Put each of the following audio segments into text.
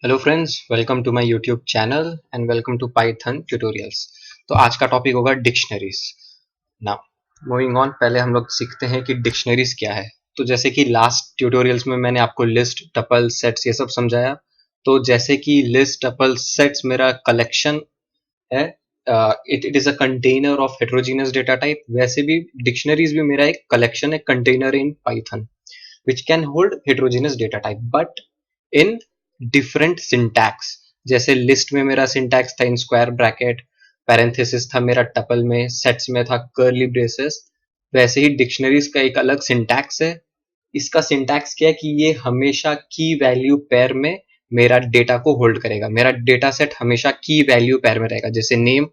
Hello friends, welcome to my YouTube channel and welcome to Python tutorials. तो आज का topic होगा dictionaries. Now moving on, पहले हम लोग सीखते हैं कि डिक्शनरीज क्या है। तो जैसे कि लास्ट ट्यूटोरियल्स में मैंने आपको लिस्ट, टपल, सेट्स ये सब समझाया। तो जैसे कि लिस्ट, टपल, सेट्स मेरा कलेक्शन है, it is a container of heterogeneous data type, वैसे भी डिक्शनरीज भी मेरा एक कलेक्शन है, container in Python which can hold heterogeneous data type but in different syntax। जैसे लिस्ट में मेरा सिंटैक्स था इन स्क्वायर ब्रैकेट, पैरेंथेसिस था मेरा टपल में, सेट्स में था कर्ली ब्रेसेस। वैसे ही डिक्शनरीज का एक अलग सिंटैक्स है। इसका सिंटैक्स क्या है कि ये हमेशा की वैल्यू पेयर में मेरा डेटा को होल्ड करेगा। मेरा डेटा सेट हमेशा की वैल्यू पेयर में रहेगा, जैसे नेम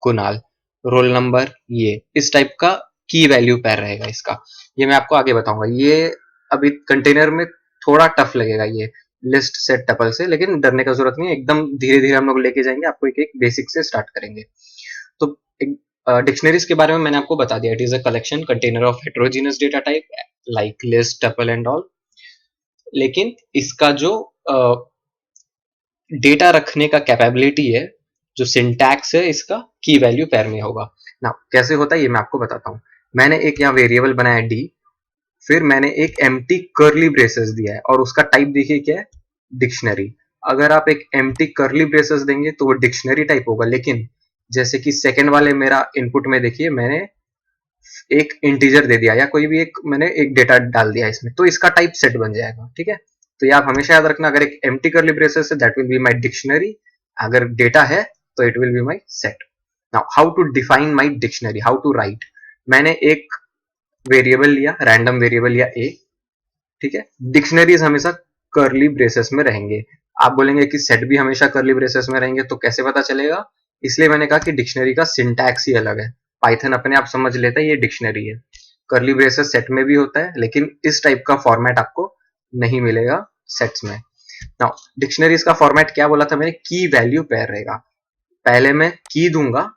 कुणाल, रोल नंबर ये, इस टाइप का की वैल्यू पेयर रहेगा इसका। ये मैं आपको आगे बताऊंगा। ये अभी कंटेनर में थोड़ा टफ लगेगा ये लिस्ट, सेट, टपल से, लेकिन डरने का जरूरत नहीं है। एकदम धीरे धीरे हम लोग लेके जाएंगे, आपको एक एक बेसिक से स्टार्ट करेंगे। तो डिक्शनरीज के बारे में मैंने आपको बता दिया। It is a collection container of heterogeneous data type like list, tuple and all. लेकिन इसका जो डेटा रखने का कैपेबिलिटी है, जो सिंटैक्स है इसका, की वैल्यू पेयर में होगा ना। कैसे होता है ये मैं आपको बताता हूँ। मैंने एक यहाँ वेरिएबल बनाया डी, फिर मैंने एक एम्प्टी कर्ली ब्रेसेस दिया है और उसका टाइप देखिए क्या है, डिक्शनरी। अगर आप एक एम्प्टी कर्ली ब्रेसेस देंगे तो वो डिक्शनरी टाइप होगा। लेकिन जैसे कि सेकंड वाले मेरा इनपुट में देखिए, मैंने एक इंटीजर दे दिया या कोई भी एक मैंने एक डेटा डाल दिया इसमें, तो इसका टाइप सेट बन जाएगा। ठीक है, तो ये आप हमेशा याद रखना। अगर एक एम्प्टी कर्ली ब्रेसेस है, that will be my dictionary. अगर डेटा है तो it will be my set. Now how to define my dictionary, how to write. मैंने एक वेरिएबल लिया, रैंडम वेरिएबल या ए। ठीक है, डिक्शनरीज हमेशा कर्ली ब्रेसेस में रहेंगे। आप बोलेंगे कि सेट भी हमेशा कर्ली ब्रेसेस में रहेंगे, तो कैसे पता चलेगा? इसलिए मैंने कहा कि डिक्शनरी का सिंटैक्स ही अलग है। पाइथन अपने आप समझ लेता है ये डिक्शनरी है। कर्ली ब्रेसेस सेट में भी होता है, लेकिन इस टाइप का फॉर्मेट आपको नहीं मिलेगा सेट्स में। नाउ डिक्शनरीज का फॉर्मेट क्या बोला था मैंने, की वैल्यू पेयर रहेगा। पहले मैं की दूंगा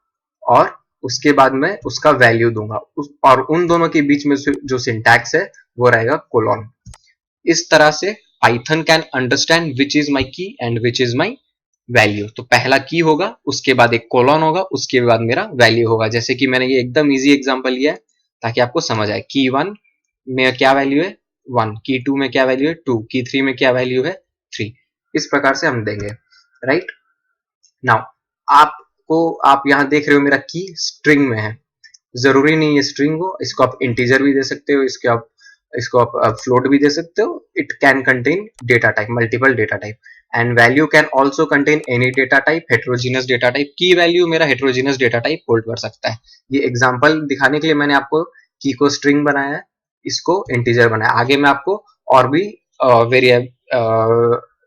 और उसके बाद मैं उसका वैल्यू दूंगा, और उन दोनों के बीच में जो सिंटैक्स है वो रहेगा कोलोन। इस तरह से Python can understand which is my key and which is my value. तो पहला की होगा, उसके बाद एक कोलोन होगा, उसके बाद मेरा वैल्यू होगा। जैसे कि मैंने ये एकदम इजी एग्जांपल लिया है ताकि आपको समझ आए। की वन में क्या वैल्यू है, वन। की टू में क्या वैल्यू है, टू। की थ्री में क्या वैल्यू है, थ्री। इस प्रकार से हम देंगे, राइट। नाउ आपको, आप यहाँ देख रहे हो मेरा की स्ट्रिंग में है। जरूरी नहीं है स्ट्रिंग हो, इसको आप इंटीजर भी दे सकते हो, इसको आप फ्लोट भी दे सकते हो। It can contain data type, multiple data type, and value can also contain any data type, heterogeneous data type. की वैल्यू मेरा हेटेरोजेनस डेटा टाइप होल्ड कर सकता है। ये एग्जांपल दिखाने के लिए मैंने आपको की को स्ट्रिंग बनाया है, इसको इंटीजर बनाया। आगे मैं आपको और भी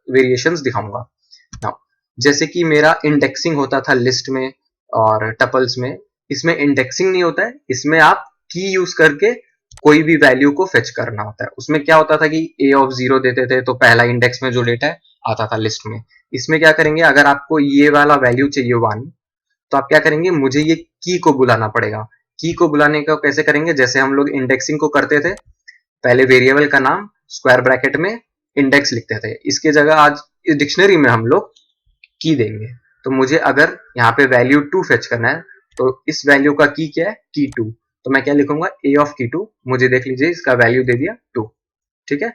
वेरिएशंस दिखाऊंगा। नाउ जैसे कि मेरा इंडेक्सिंग होता था लिस्ट में और टपल्स में, इसमें इंडेक्सिंग नहीं होता है। इसमें आप की यूज करके कोई भी वैल्यू को फेच करना होता है। उसमें क्या होता था कि ए ऑफ जीरो देते थे तो पहला इंडेक्स में जो डेटा है आता था लिस्ट में। इसमें क्या करेंगे, अगर आपको ये वाला वैल्यू चाहिए वन, तो आप क्या करेंगे, मुझे ये की को बुलाना पड़ेगा। की को बुलाने का कैसे करेंगे, जैसे हम लोग इंडेक्सिंग को करते थे, पहले वेरिएबल का नाम स्क्वायर ब्रैकेट में इंडेक्स लिखते थे। इसकी जगह आज इस डिक्शनरी में हम लोग की देंगे। तो मुझे अगर यहाँ पे वैल्यू टू फेच करना है, तो इस वैल्यू का की क्या है, की टू। तो मैं क्या लिखूंगा, ए ऑफ की टू। मुझे देख लीजिए इसका वैल्यू दे दिया टू। ठीक है,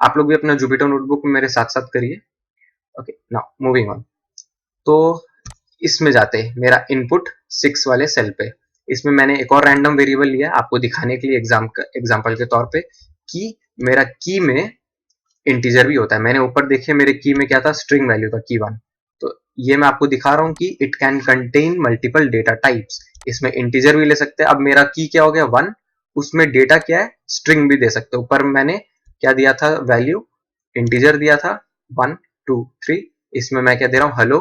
आप लोग भी अपना जुपिटर नोटबुक में मेरे साथ साथ करिए। Okay, now moving on. तो इसमें जाते हैं, मेरा इनपुट 6 वाले सेल पे। इसमें मैंने एक और रैंडम वेरिएबल लिया आपको दिखाने के लिए, एग्जाम्पल के तौर पे, कि मेरा की में इंटीजर भी होता है। मैंने ऊपर देखिए मेरे की में क्या था, स्ट्रिंग वैल्यू था की वन। तो ये मैं आपको दिखा रहा हूँ कि it can contain multiple data types. इसमें इंटीजर भी ले सकते हैं। अब मेरा की क्या हो गया, वन। उसमें डेटा क्या है, स्ट्रिंग भी दे सकते हो। ऊपर मैंने क्या दिया था, वैल्यू इंटीजर दिया था, वन टू थ्री। इसमें मैं क्या दे रहा हूँ, हेलो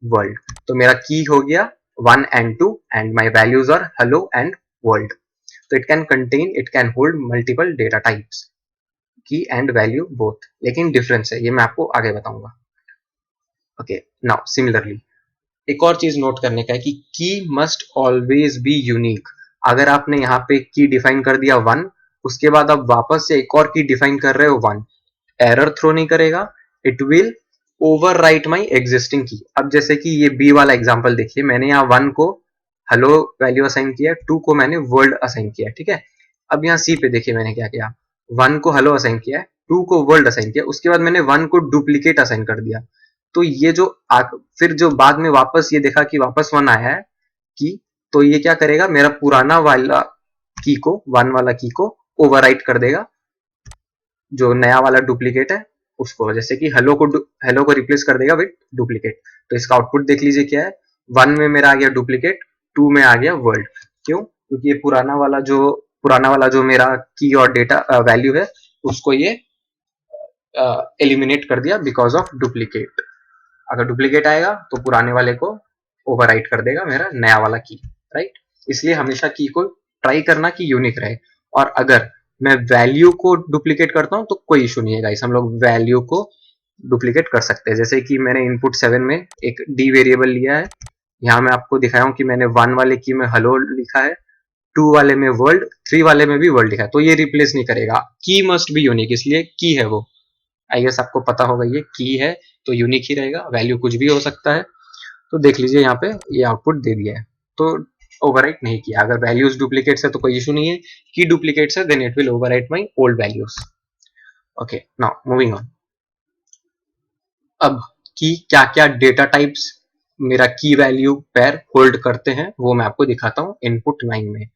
वर्ल्ड। तो मेरा की हो गया one and two, and my values are hello and world. तो it can contain, it can hold multiple data types, key and value both. लेकिन डिफरेंस है, ये मैं आपको आगे बताऊंगा। ओके, नाउ सिमिलरली एक और चीज नोट करने का है कि की मस्ट ऑलवेज बी यूनिक। अगर आपने यहाँ पे की डिफाइन कर दिया वन, उसके बाद आप वापस से एक और की डिफाइन कर रहे हो वन, एरर थ्रो नहीं करेगा। It will overwrite my existing की। अब जैसे कि ये बी वाला एग्जांपल देखिए, मैंने यहाँ 1 को हेलो वैल्यू असाइन किया, 2 को मैंने वर्ल्ड असाइन किया, ठीक है। अब यहाँ सी पे देखिए मैंने क्या किया, 1 को हेलो असाइन किया, 2 को वर्ल्ड असाइन किया, उसके बाद मैंने 1 को डुप्लीकेट असाइन कर दिया। तो ये जो फिर जो बाद में वापस ये देखा कि वापस 1 आया है की, तो ये क्या करेगा, मेरा पुराना वाला की को, 1 वाला की को ओवरराइट कर देगा, जो नया वाला डुप्लीकेट है उसको, जैसे कि हेलो को रिप्लेस कर देगा विद डुप्लीकेट। तो इसका आउटपुट देख लीजिए क्या है, 1 में मेरा आ गया डुप्लीकेट, 2 में आ गया वर्ल्ड। क्यों? क्योंकि ये पुराना वाला जो मेरा की और डेटा वैल्यू है उसको ये एलिमिनेट कर दिया बिकॉज ऑफ डुप्लीकेट। अगर डुप्लीकेट आएगा तो पुराने वाले को ओवरराइट कर देगा मेरा नया वाला की, राइट। इसलिए हमेशा की को ट्राई करना कि यूनिक रहे। और अगर मैं वैल्यू को डुप्लीकेट करता हूं तो कोई इशू नहीं है गाइस, हम लोग वैल्यू को डुप्लीकेट कर सकते हैं। जैसे कि मैंने इनपुट 7 में एक डी वेरिएबल लिया है, यहाँ मैं आपको दिखाया हूं कि मैंने 1 वाले की में हेलो लिखा है, 2 वाले में वर्ल्ड, 3 वाले में भी वर्ल्ड लिखा है, तो ये रिप्लेस नहीं करेगा। की मस्ट बी यूनिक, इसलिए की है वो, आई गेस आपको पता होगा ये की है तो यूनिक ही रहेगा, वैल्यू कुछ भी हो सकता है। तो देख लीजिए यहाँ पे ये आउटपुट दे दिया है, तो ओवरराइट नहीं किया। अगर वैल्यूज डुप्लीकेट्स है तो कोई इशू नहीं है, की डुप्लीकेट्स है then it will overwrite my old values. Okay, now moving on. अब की क्या क्या डेटा टाइप्स मेरा की वैल्यू पेयर होल्ड करते हैं वो मैं आपको दिखाता हूँ इनपुट 9 में।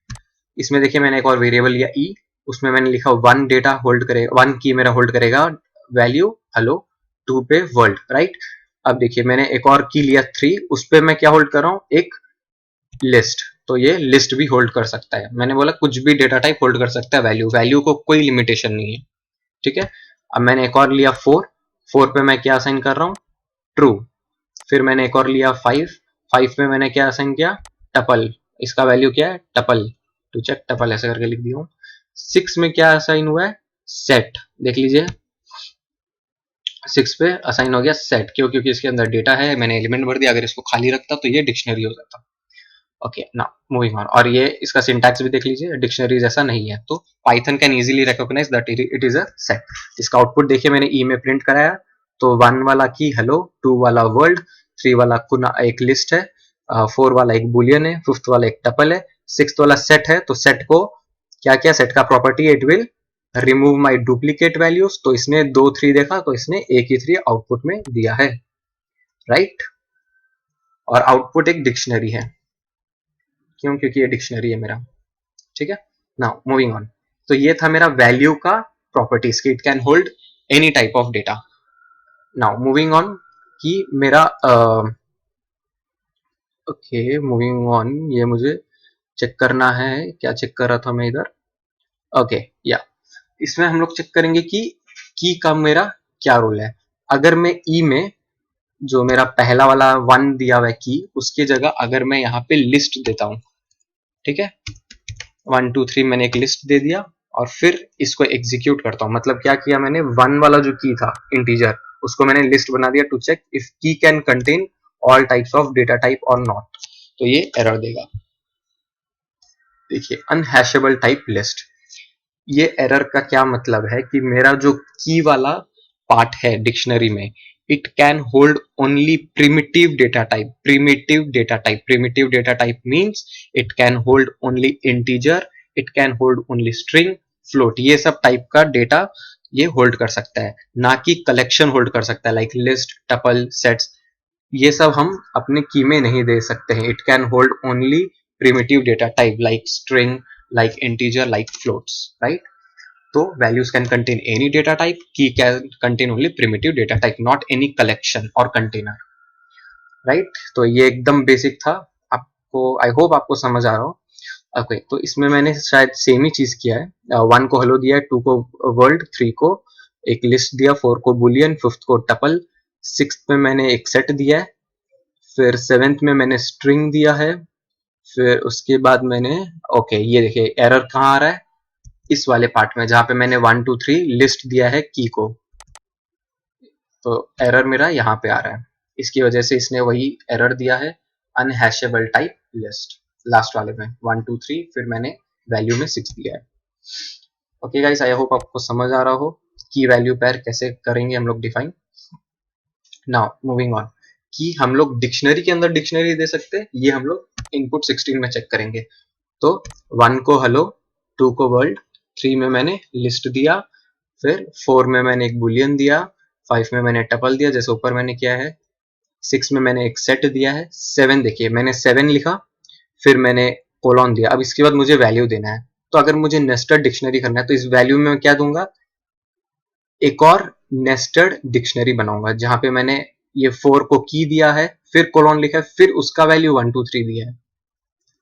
इसमें देखिए मैंने एक और वेरिएबल लिया ई, उसमें मैंने लिखा 1 डेटा होल्ड करेगा, 1 की मेरा होल्ड करेगा वैल्यू हेलो, 2 पे वर्ल्ड, राइट। अब देखिए मैंने एक और की लिया 3, उस पे मैं क्या होल्ड कर रहा हूँ, एक लिस्ट। तो ये लिस्ट भी होल्ड कर सकता है, मैंने बोला कुछ भी डेटा टाइप होल्ड कर सकता है वैल्यू, वैल्यू को कोई लिमिटेशन नहीं है, ठीक है। अब मैंने एक और लिया 4, 4 पे मैं क्या असाइन कर रहा हूँ, ट्रू। फिर मैंने एक और लिया 5, 5 में मैंने क्या असाइन किया, टपल, इसका वैल्यू क्या है, टपल, टू चेक टपल ऐसे करके लिख दिया हूँ। 6 में क्या असाइन हुआ है, सेट, देख लीजिए 6 पे असाइन हो गया सेट। क्यों? क्योंकि इसके अंदर डेटा है, मैंने एलिमेंट भर दिया, अगर इसको खाली रखता तो ये डिक्शनरी हो जाता। Okay, now moving on. और ये इसका सिंटैक्स भी देख लीजिए, डिक्शनरी जैसा नहीं है, तो Python can easily recognise that it is a set. इसका आउटपुट देखिए मैंने ई में प्रिंट कराया, तो 1 वाला की हेलो, 2 वाला वर्ल्ड, 3 वाला कुना एक लिस्ट है, 4 वाला एक बुलियन है, 5th वाला एक टपल है, 6th वाला सेट है। तो सेट को क्या क्या, सेट का प्रॉपर्टी है, it will remove my duplicate values. तो इसने 2 3 देखा, तो इसने एक ही 3 आउटपुट में दिया है, राइट। और आउटपुट एक डिक्शनरी है, क्यों? क्योंकि ये डिक्शनरी है मेरा, ठीक है। Now moving on. तो ये था मेरा वैल्यू का प्रॉपर्टीज की, it can hold any type of data. Now moving on कि मेरा ओके मूविंग ऑन, ये मुझे चेक करना है, क्या चेक कर रहा था मैं इधर, ओके या इसमें हम लोग चेक करेंगे कि की का मेरा क्या रोल है। अगर मैं ई में जो मेरा पहला वाला 1 दिया हुआ है की, उसकी जगह अगर मैं यहाँ पे लिस्ट देता हूँ, ठीक है, 1 2 3 मैंने एक लिस्ट दे दिया और फिर इसको एग्जीक्यूट करता हूँ। मतलब क्या किया मैंने, 1 वाला जो की था इंटीजर, उसको मैंने लिस्ट बना दिया टू चेक इफ की can contain all types of data type और नॉट, तो ये एरर देगा। देखिए अनहैशेबल टाइप लिस्ट, ये एरर का क्या मतलब है कि मेरा जो की वाला पार्ट है डिक्शनरी में, it can hold only primitive data type. Primitive data type means it can hold only integer, it can hold only string, float, ये सब टाइप का डेटा ये होल्ड कर सकता है, ना कि कलेक्शन होल्ड कर सकता है, लाइक लिस्ट, टपल, सेट्स, ये सब हम अपने की में नहीं दे सकते हैं। It can hold only primitive data type like string, like integer, like floats, right. तो values can contain any data type, key can contain only primitive data type, not any collection or container, right। तो ये एकदम basic था, आपको I hope आपको समझ आ रहा हो। ओके तो इसमें मैंने शायद सेम ही चीज किया है, 1 को हेलो दिया है, 2 को वर्ल्ड, 3 को एक लिस्ट दिया, 4 को बुलियन, 5th को टपल, 6th में मैंने एक सेट दिया है, फिर 7th में मैंने स्ट्रिंग दिया है, फिर उसके बाद मैंने ओके ये देखिए एरर कहाँ आ रहा है, इस वाले पार्ट में जहां पे मैंने 1 2 3 लिस्ट दिया है की को, तो एरर मेरा यहाँ पे आ रहा है, इसकी वजह से इसने वही एरर दिया है, अनहैशेबल टाइप लिस्ट, लास्ट वाले में 1 2 3 फिर मैंने वैल्यू में 6 दिया है। ओके गाइस, आई होप आपको समझ आ रहा हो की वैल्यू पेयर कैसे करेंगे हम लोग डिफाइन। नाउ मूविंग ऑन, कि हम लोग डिक्शनरी के अंदर डिक्शनरी दे सकते हैं, ये हम लोग इनपुट 16 में चेक करेंगे। तो 1 को हेलो, 2 को वर्ल्ड, 3 में मैंने लिस्ट दिया, फिर 4 में मैंने एक बुलियन दिया, 5 में मैंने टपल दिया जैसे ऊपर मैंने किया है, 6 में मैंने एक सेट दिया है, 7 देखिए मैंने 7 लिखा, फिर मैंने कोलॉन दिया। अब इसके बाद मुझे वैल्यू देना है, तो अगर मुझे नेस्टेड डिक्शनरी करना है तो इस वैल्यू में मैं क्या दूंगा, एक और नेस्टेड डिक्शनरी बनाऊंगा जहां पे मैंने ये 4 को की दिया है, फिर कोलॉन लिखा है, फिर उसका वैल्यू 1 2 3 दिया है।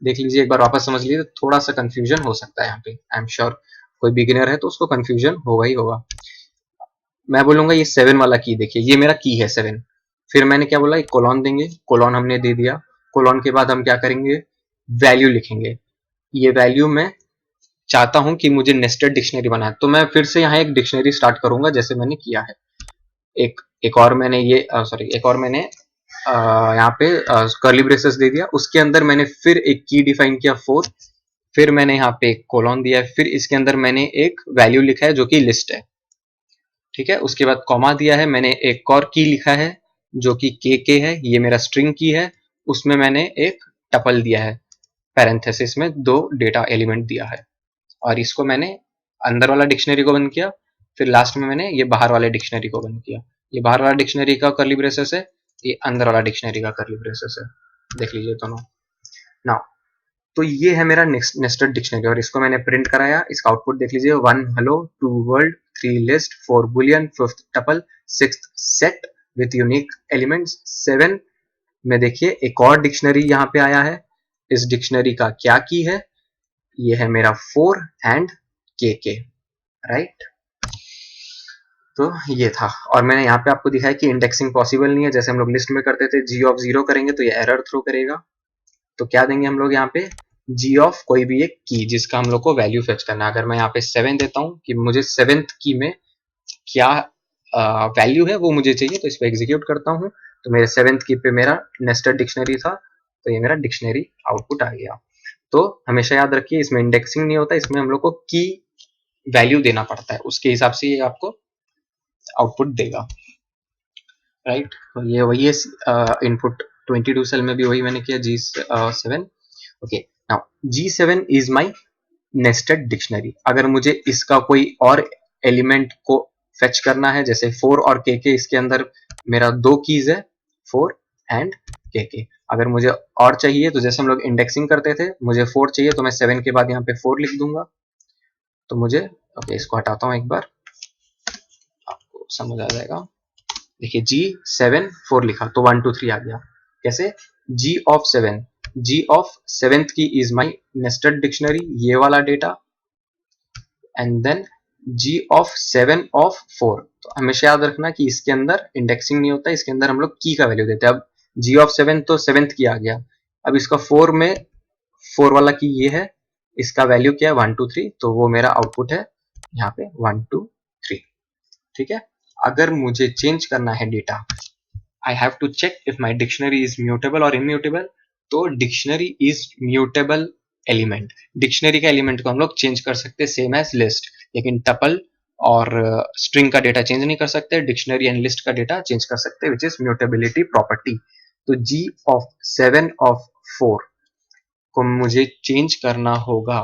देख लीजिए एक बार वापस समझ लीजिए, तो थोड़ा सा कंफ्यूजन हो सकता है यहाँ पे, आई एम श्योर कोई बिगिनर है तो उसको कंफ्यूजन होगा ही होगा। मैं बोलूंगा ये 7 वाला की देखिए, ये मेरा की है 7, फिर मैंने क्या बोला, एक कोलॉन देंगे, कोलॉन हमने दे दिया, कोलॉन के बाद हम क्या करेंगे, वैल्यू लिखेंगे। ये वैल्यू मैं चाहता हूं कि मुझे नेस्टेड डिक्शनरी बनाए, तो मैं फिर से यहाँ एक डिक्शनरी स्टार्ट करूंगा जैसे मैंने किया है। एक एक और मैंने ये सॉरी एक और मैंने यहाँ पे कर्ली ब्रेसेस दे दिया, उसके अंदर मैंने फिर एक की डिफाइन किया 4, फिर मैंने यहाँ पे एक कोलॉन दिया है, फिर इसके अंदर मैंने एक वैल्यू लिखा है जो कि लिस्ट है, ठीक है। उसके बाद कॉमा दिया है, मैंने एक और की लिखा है जो कि के है, ये मेरा स्ट्रिंग की है, उसमें मैंने एक टपल दिया है, पैरेंथेसिस में 2 डेटा एलिमेंट दिया है, और इसको मैंने अंदर वाला डिक्शनरी को बंद किया, फिर लास्ट में मैंने ये बाहर वाले डिक्शनरी को बंद किया। ये बाहर वाला डिक्शनरी का कर्ली ब्रेसेस है, ये अंदर वाला डिक्शनरी का कर्ली ब्रेसेस है, देख लीजिए दोनों। नाउ तो ये है मेरा नेस्टेड डिक्शनरी, और इसको मैंने प्रिंट कराया, इसका आउटपुट देख लीजिए, 1 hello, 2 world, 3 list, 4 Boolean, 5th tuple, 6th set with unique elements, 7 में देखिए एक और डिक्शनरी यहाँ पे आया है, इस डिक्शनरी का क्या की है, ये है मेरा 4 एंड के, राइट। तो ये था, और मैंने यहाँ पे आपको दिखाया कि इंडेक्सिंग पॉसिबल नहीं है, जैसे हम लोग लिस्ट में करते थे, जी ऑफ 0 करेंगे तो ये एरर थ्रो करेगा। तो क्या देंगे हम लोग यहाँ पे, जी ऑफ कोई भी एक की जिसका हम लोग को वैल्यू फेच करना है। अगर मैं यहाँ पे 7 देता हूँ कि मुझे 7th की में क्या वैल्यू है वो मुझे चाहिए, तो इस पे एग्जीक्यूट करता हूँ, तो मेरे 7th की पे मेरा नेस्टेड डिक्शनरी था, तो ये मेरा डिक्शनरी आउटपुट आ गया। तो हमेशा याद रखिए इसमें इंडेक्सिंग नहीं होता, इसमें हम लोग को की वैल्यू देना पड़ता है, उसके हिसाब से ये आपको आउटपुट देगा, राइट। तो ये वही है, इनपुट 22 सेल में भी वही मैंने किया, G7। Okay, now G7 is my nested dictionary. अगर मुझे इसका कोई और एलिमेंट को फेच करना है, जैसे 4 और के इसके अंदर मेरा 2 कीज है, 4 एंड के, अगर मुझे और चाहिए तो जैसे हम लोग इंडेक्सिंग करते थे, मुझे 4 चाहिए तो मैं 7 के बाद यहाँ पे 4 लिख दूंगा, तो मुझे ओके इसको हटाता हूँ एक बार, आपको समझ आ जाएगा। देखिए G7 4 लिखा तो 1 2 3 आ गया, कैसे, G of 7, G of 7th की इज माई नेस्टेड डिक्शनरी, ये वाला data, and then G of 7 of 4। तो हमेशा याद रखना कि इसके अंदर इंडेक्सिंग नहीं होता, इसके अंदर हम लोग की का वैल्यू देते हैं। अब G ऑफ 7 तो 7th की आ गया, अब इसका 4 में 4 वाला की ये है, इसका वैल्यू क्या है 1 2 3, तो वो मेरा आउटपुट है यहाँ पे 1 2 3, ठीक है। अगर मुझे चेंज करना है data, I have to check if my dictionary is mutable or immutable। तो dictionary is mutable element, dictionary का एलिमेंट को हम लोग चेंज कर सकते हैं सेम एज लिस्ट, लेकिन टपल और स्ट्रिंग का डेटा चेंज नहीं कर सकते, डिक्शनरी एंड लिस्ट का डेटा चेंज कर सकते हैं, विच इज म्यूटेबिलिटी प्रॉपर्टी। तो G ऑफ 7 ऑफ 4 को मुझे चेंज करना होगा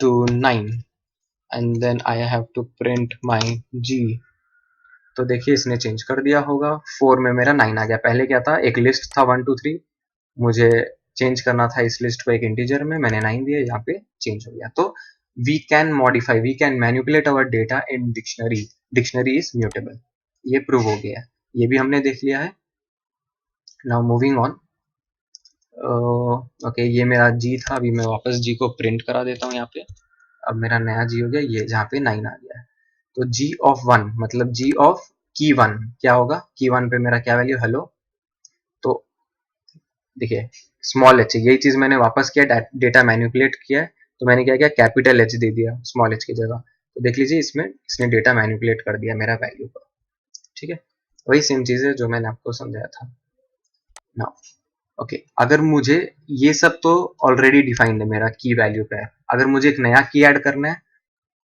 to 9, and then I have to print my G। तो देखिए इसने चेंज कर दिया होगा, 4 में मेरा 9 आ गया, पहले क्या था, एक लिस्ट था 1 2 3, मुझे चेंज करना था इस लिस्ट को एक इंटीजर में, मैंने 9 दिया, यहाँ पे चेंज हो गया। तो we can modify, we can manipulate our data in dictionary, dictionary is mutable, ये प्रूव हो गया है, ये भी हमने देख लिया है। नाउ मूविंग ऑन, ओके ये मेरा जी था, अभी मैं वापस जी को प्रिंट करा देता हूँ यहाँ पे, अब मेरा नया जी हो गया, ये जहाँ पे 9 आ गया है। तो G ऑफ 1 मतलब G ऑफ की 1 क्या होगा, की 1 पे मेरा क्या वैल्यू, हेलो। तो देखिए स्मॉल एच, यही चीज मैंने वापस किया, डेटा मैनिपुलेट किया है, तो मैंने क्या किया, कैपिटल एच दे दिया स्मॉल एच की जगह, तो देख लीजिए इसमें इसने डेटा मैनिपुलेट कर दिया मेरा वैल्यू को, ठीक है। वही सेम चीज है जो मैंने आपको समझाया था। नाउ ओके, अगर मुझे ये सब तो ऑलरेडी डिफाइंड है मेरा की वैल्यू पे है, अगर मुझे एक नया की ऐड करना है,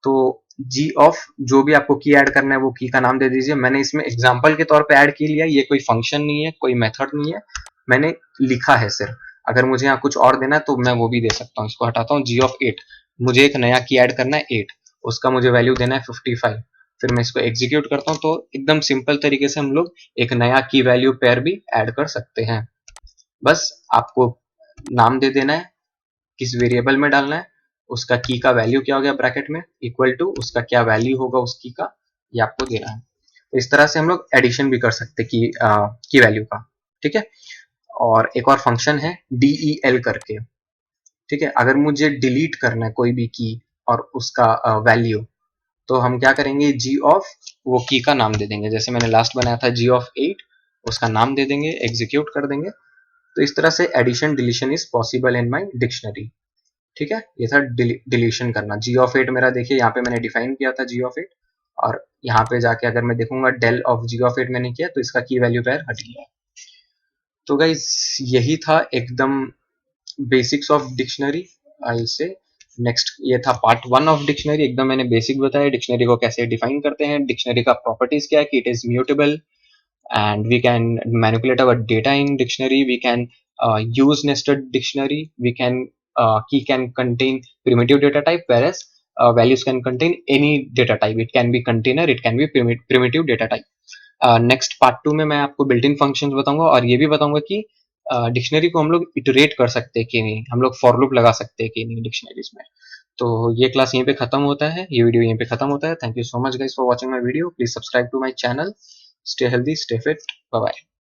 तो जी ऑफ जो भी आपको की ऐड करना है वो की का नाम दे दीजिए। मैंने इसमें एग्जांपल के तौर पे ऐड की लिया, ये कोई फंक्शन नहीं है, कोई मेथड नहीं है, मैंने लिखा है सिर्फ। अगर मुझे यहाँ कुछ और देना है तो मैं वो भी दे सकता हूँ। इसको हटाता हूँ, जी ऑफ 8, मुझे एक नया की ऐड करना है 8, उसका मुझे वैल्यू देना है 55। फिर मैं इसको एग्जीक्यूट करता हूँ तो एकदम सिंपल तरीके से हम लोग एक नया की वैल्यू पेयर भी ऐड कर सकते हैं। बस आपको नाम दे देना है, किस वेरिएबल में डालना है, उसका की का वैल्यू क्या हो गया ब्रैकेट में, इक्वल टू उसका क्या वैल्यू होगा उस की का, ये आपको देना है। तो इस तरह से हम लोग एडिशन भी कर सकते हैं की वैल्यू का। ठीक है। और एक और फंक्शन है del करके। ठीक है, अगर मुझे डिलीट करना है कोई भी की और उसका वैल्यू, तो हम क्या करेंगे, जी ऑफ वो की का नाम दे देंगे। जैसे मैंने लास्ट बनाया था जी ऑफ 8, उसका नाम दे देंगे, एग्जीक्यूट कर देंगे। तो इस तरह से addition deletion is possible in my dictionary. ठीक है, ये था डिलीशन करना। जी ऑफ 8 मेरा देखिए यहाँ पे मैंने डिफाइन किया था जी ऑफ 8, और यहाँ पे जाके अगर मैं देखूंगा डेल ऑफ जी ऑफ 8 मैंने किया तो इसका की वैल्यू पेयर हट गया। तो गाइज यही था एकदम बेसिक्स ऑफ डिक्शनरी। आई से नेक्स्ट, ये था पार्ट 1 ऑफ डिक्शनरी। एकदम मैंने बेसिक बताया डिक्शनरी को कैसे डिफाइन करते हैं, डिक्शनरी का प्रॉपर्टीज क्या है कि it is mutable and we can manipulate our data in dictionary. We can use nested dictionary. We can key can contain primitive data type, whereas values can contain any data type. It can be container, it can be primitive data type. Next part 2 में मैं आपको built in functions बताऊंगा, और ये भी बताऊंगा कि dictionary को हम लोग इटरेट कर सकते हैं कि नहीं, हम लोग फॉर लूप लगा सकते हैं कि नहीं डिक्शनरीज में। तो ये क्लास यहीं पे खत्म होता है, ये वीडियो यहीं पे खत्म होता है। Thank you so much guys for watching my video. Please subscribe to my channel. Stay healthy, stay fit, bye bye.